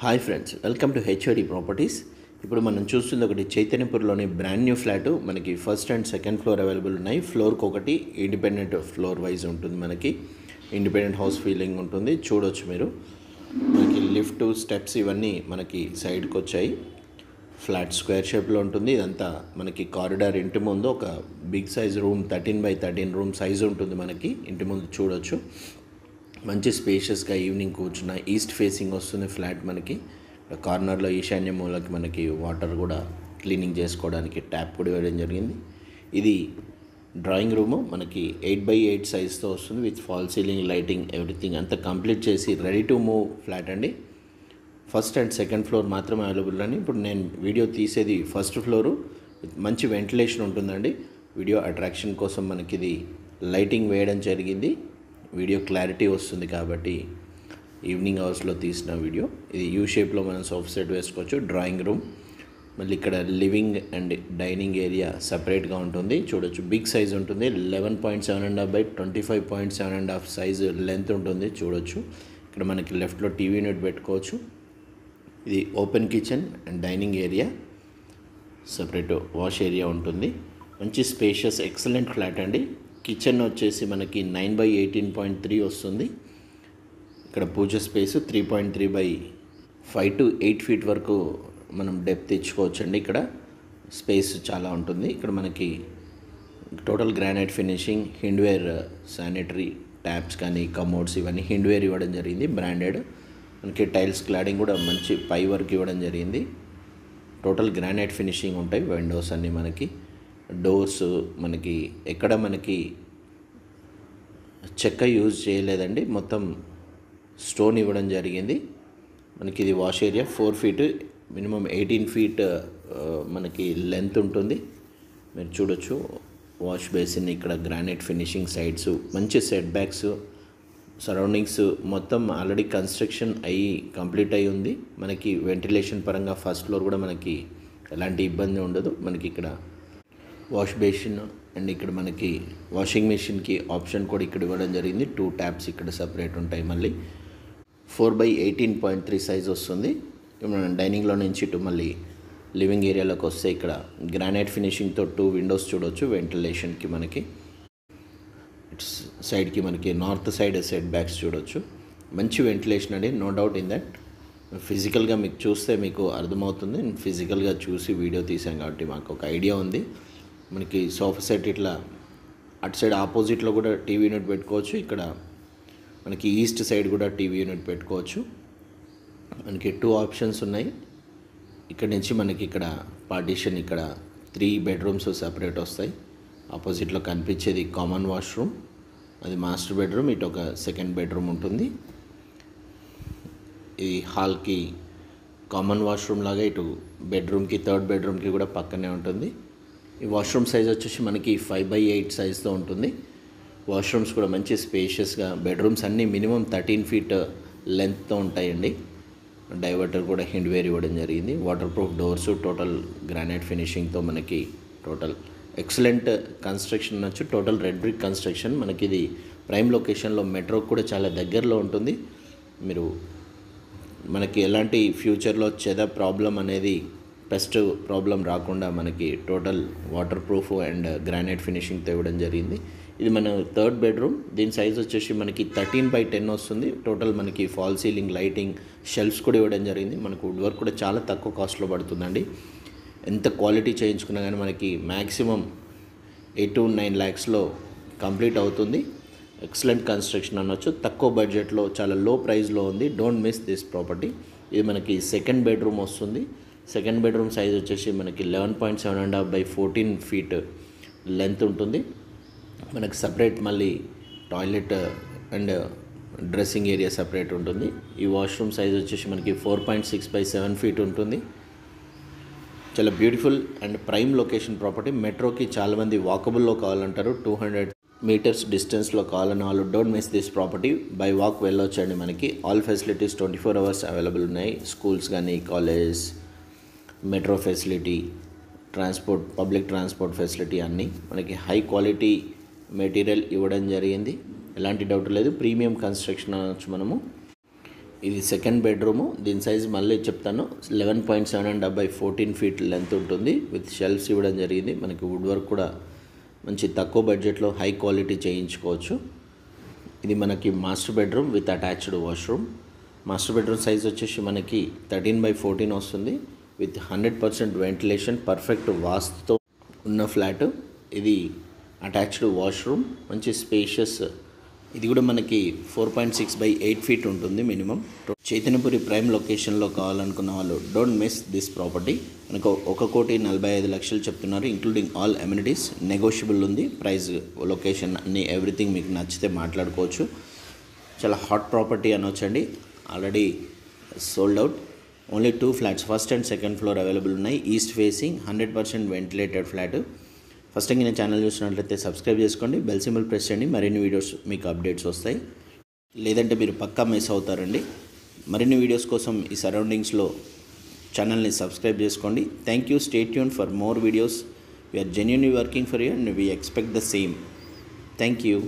Hi friends, welcome to HOD properties. ఇప్పుడు మనం చూస్తుంది ఒకటి చైతన్యపూర్లోని బ్రాండ్ న్యూ ఫ్లాట్. మనకి first and second floor available ఉన్నాయి. ఫ్లోర్కి ఒకటి ఇండిపెండెంట్ ఫ్లోర్ వైజ్ ఉంటుంది. మనకి ఇండిపెండెంట్ హౌస్ ఫీలింగ్ ఉంటుంది. చూడొచ్చు మీరు. మనకి లిఫ్ట్, స్టెప్స్ ఇవన్నీ మనకి సైడ్కి వచ్చాయి. ఫ్లాట్ స్క్వేర్ షేప్లో ఉంటుంది. ఇదంతా మనకి కారిడార్. ఇంటి ముందు ఒక big size room, 13x13 room size ఉంటుంది. మనకి ఇంటి ముందు చూడొచ్చు. మంచి స్పేషియస్గా ఈవినింగ్ కూర్చున్న ఈస్ట్ ఫేసింగ్ వస్తుంది ఫ్లాట్. మనకి కార్నర్లో ఈశాన్య మూలకి మనకి వాటర్ కూడా క్లీనింగ్ చేసుకోవడానికి ట్యాప్ కూడా వేయడం జరిగింది. ఇది డ్రాయింగ్ రూము. మనకి 8x8 సైజ్తో వస్తుంది with fall ceiling, lighting, everything అంతా కంప్లీట్ చేసి రెడీ టు మూవ్ ఫ్లాట్ అండి. ఫస్ట్ అండ్ సెకండ్ ఫ్లోర్ మాత్రమే అవైలబుల్ అని. ఇప్పుడు నేను వీడియో తీసేది ఫస్ట్ ఫ్లోరు. మంచి వెంటిలేషన్ ఉంటుందండి. వీడియో అట్రాక్షన్ కోసం మనకి ఇది లైటింగ్ వేయడం జరిగింది. వీడియో క్లారిటీ వస్తుంది కాబట్టి ఈవినింగ్ అవర్స్లో తీసిన వీడియో. ఇది యూ షేప్లో మనం సోఫా సెట్ వేసుకోవచ్చు. Drawing room. మళ్ళీ ఇక్కడ లివింగ్ అండ్ డైనింగ్ ఏరియా సపరేట్గా ఉంటుంది. చూడొచ్చు, బిగ్ సైజ్ ఉంటుంది. 11.7.5 by 25.7.5 సైజు లెంత్ ఉంటుంది. చూడొచ్చు, ఇక్కడ మనకి లెఫ్ట్లో టీవీ యూనిట్ పెట్టుకోవచ్చు. ఇది open kitchen and dining area, separate wash area ఉంటుంది. మంచి స్పేషియస్ ఎక్సలెంట్ ఫ్లాట్ అండి. కిచెన్ వచ్చేసి మనకి 9x18.3 వస్తుంది. ఇక్కడ పూజ స్పేస్ 3.3/5 to 8 feet వరకు మనం డెప్త్ ఇచ్చుకోవచ్చు అండి. ఇక్కడ స్పేస్ చాలా ఉంటుంది. ఇక్కడ మనకి total granite finishing, Hindware sanitary taps కానీ కమోడ్స్ ఇవన్నీ హిండ్వేర్ ఇవ్వడం జరిగింది, బ్రాండెడ్. మనకి టైల్స్ క్లాడింగ్ కూడా మంచి పై వరకు ఇవ్వడం జరిగింది. టోటల్ గ్రానైట్ ఫినిషింగ్ ఉంటాయి. విండోస్ అన్నీ మనకి, డోర్స్ మనకి ఎక్కడ మనకి చెక్క యూజ్ చేయలేదండి, మొత్తం స్టోన్ ఇవ్వడం జరిగింది. మనకి ఇది wash area 4 feet, minimum 18 feet మనకి లెంత్ ఉంటుంది. మీరు చూడొచ్చు వాష్ బేసిన్, ఇక్కడ గ్రానైట్ ఫినిషింగ్, సైడ్స్ మంచి సెట్ బ్యాక్స్, సరౌండింగ్స్ మొత్తం ఆల్రెడీ కన్స్ట్రక్షన్ అయ్యి కంప్లీట్ అయ్యి ఉంది. మనకి వెంటిలేషన్ పరంగా ఫస్ట్ ఫ్లోర్ కూడా మనకి ఎలాంటి ఇబ్బంది ఉండదు. మనకి ఇక్కడ వాష్ బేసిన్ అండ్ ఇక్కడ మనకి వాషింగ్ మెషిన్కి ఆప్షన్ కూడా ఇక్కడ ఇవ్వడం జరిగింది. 2 taps ఇక్కడ సపరేట్ ఉంటాయి. మళ్ళీ 4x18.3 సైజ్ వస్తుంది. మనం డైనింగ్లో నుంచి ఇటు మళ్ళీ లివింగ్ ఏరియాలోకి వస్తే ఇక్కడ గ్రానైట్ ఫినిషింగ్తో 2 windows చూడవచ్చు. వెంటిలేషన్కి మనకి ఇట్స్ సైడ్కి మనకి నార్త్ సైడ్ సెట్ బ్యాక్స్ చూడవచ్చు. మంచి వెంటిలేషన్ అండి, నో డౌట్ ఇన్ దట్. ఫిజికల్గా మీకు చూస్తే మీకు అర్థమవుతుంది. నేను ఫిజికల్గా చూసి వీడియో తీసాను కాబట్టి మాకు ఒక ఐడియా ఉంది. మనకి సోఫా సెట్ ఇట్లా అటు సైడ్ ఆపోజిట్లో కూడా టీవీ యూనిట్ పెట్టుకోవచ్చు. ఇక్కడ మనకి ఈస్ట్ సైడ్ కూడా టీవీ యూనిట్ పెట్టుకోవచ్చు. మనకి 2 options ఉన్నాయి. ఇక్కడ నుంచి మనకి ఇక్కడ పార్టీషన్, ఇక్కడ 3 bedrooms సపరేట్ వస్తాయి. ఆపోజిట్లో కనిపించేది కామన్ వాష్రూమ్, అది మాస్టర్ బెడ్రూమ్. ఇటు ఒక సెకండ్ బెడ్రూమ్ ఉంటుంది. ఈ హాల్కి కామన్ వాష్రూమ్ లాగా ఇటు బెడ్రూమ్కి, థర్డ్ బెడ్రూమ్కి కూడా పక్కనే ఉంటుంది. ఈ వాష్రూమ్ సైజ్ వచ్చేసి మనకి 5x8 సైజ్తో ఉంటుంది. వాష్రూమ్స్ కూడా మంచి స్పేషియస్గా, బెడ్రూమ్స్ అన్నీ మినిమం 13 feet లెంత్తో ఉంటాయండి. డైవర్టర్ కూడా హిండ్వేర్ ఇవ్వడం జరిగింది. Waterproof doors, total granite ఫినిషింగ్తో మనకి టోటల్ ఎక్సలెంట్ కన్స్ట్రక్షన్ అనొచ్చు. Total red brick construction. మనకి ఇది ప్రైమ్ లొకేషన్లో, మెట్రోకి కూడా చాలా దగ్గరలో ఉంటుంది. మీరు మనకి ఎలాంటి ఫ్యూచర్లో చెద ప్రాబ్లం అనేది, పెస్ట్ ప్రాబ్లం రాకుండా మనకి total waterproof and granite ఫినిషింగ్తో ఇవ్వడం జరిగింది. ఇది మన థర్డ్ బెడ్రూమ్. దీని సైజ్ వచ్చేసి మనకి 13x10 వస్తుంది. టోటల్ మనకి ఫాల్ సీలింగ్, లైటింగ్, షెల్ఫ్స్ కూడా ఇవ్వడం జరిగింది. మనకు వుడ్ వర్క్ కూడా చాలా తక్కువ కాస్ట్లో పడుతుందండి. ఎంత క్వాలిటీ చేయించుకున్నా కానీ మనకి మ్యాక్సిమం 8 to 9 lakhsలో కంప్లీట్ అవుతుంది. ఎక్సలెంట్ కన్స్ట్రక్షన్ అనొచ్చు. తక్కువ బడ్జెట్లో, చాలా లో ప్రైస్లో ఉంది. Don't miss this property. ఇది మనకి సెకండ్ బెడ్రూమ్ వస్తుంది. సెకండ్ బెడ్రూమ్ సైజ్ వచ్చేసి మనకి 11.7.5 by 14 feet లెంత్ ఉంటుంది. మనకి సపరేట్ మళ్ళీ toilet and dressing area separate ఉంటుంది. ఈ వాష్రూమ్ సైజ్ వచ్చేసి మనకి 4.6 by 7 feet ఉంటుంది. చాలా beautiful and prime location property. మెట్రోకి చాలామంది వాకబుల్లో కావాలంటారు. 200 meters డిస్టెన్స్లో కావాలని వాళ్ళు don't miss this property. By walk వెళ్ళొచ్చండి. మనకి ఆల్ ఫెసిలిటీస్ 24 hours అవైలబుల్ ఉన్నాయి. స్కూల్స్ కానీ, college, metro facility, transport, public transport facility అన్నీ మనకి హై క్వాలిటీ మెటీరియల్ ఇవ్వడం జరిగింది. ఎలాంటి డౌట్ లేదు. ప్రీమియం కన్స్ట్రక్షన్ అనొచ్చు మనము. ఇది సెకండ్ బెడ్రూము. దీని సైజ్ మళ్ళీ చెప్తాను, 11.7 బై 14 ఫీట్ లెంత్ ఉంటుంది. విత్ షెల్ఫ్స్ ఇవ్వడం జరిగింది. మనకి వుడ్ వర్క్ కూడా మంచి తక్కువ బడ్జెట్లో హై క్వాలిటీ చేయించుకోవచ్చు. ఇది మనకి master bedroom with attached washroom. Master bedroom size వచ్చేసి మనకి 13/14 వస్తుంది. విత్ 100% వెంటిలేషన్, పర్ఫెక్ట్ వాస్తుతో ఉన్న ఫ్లాట్. ఇది అటాచ్డ్ వాష్రూమ్, మంచి స్పేషియస్. ఇది కూడా మనకి 4.6/8 ఫీట్ ఉంటుంది మినిమం. చైతన్యపురి ప్రైమ్ లొకేషన్లో కావాలనుకున్న వాళ్ళు డోంట్ మిస్ దిస్ ప్రాపర్టీ. మనకు 1,45,00,000 చెప్తున్నారు, ఇంక్లూడింగ్ ఆల్ అమ్యూనిటీస్. నెగోషియబుల్ ఉంది. ప్రైస్, లొకేషన్ అన్నీ ఎవ్రీథింగ్ మీకు నచ్చితే మాట్లాడుకోవచ్చు. చాలా హాట్ ప్రాపర్టీ అనొచ్చండి. Already sold out. Only 2 flats, first and second floor available ఉన్నాయి. East facing, 100% ventilated flat. First time నేను ఛానల్ చూసినట్లయితే సబ్స్క్రైబ్ చేసుకోండి, బెల్ సింబల్ ప్రెస్ చేయండి. మరిన్ని వీడియోస్ మీకు అప్డేట్స్ వస్తాయి. లేదంటే మీరు పక్కా మిస్ అవుతారండి. మరిన్ని వీడియోస్ కోసం ఈ సరౌండింగ్స్లో ఛానల్ని సబ్స్క్రైబ్ చేసుకోండి. Thank you. Stay tune for more videos. We are genuinely working for you and we expect the same. Thank you.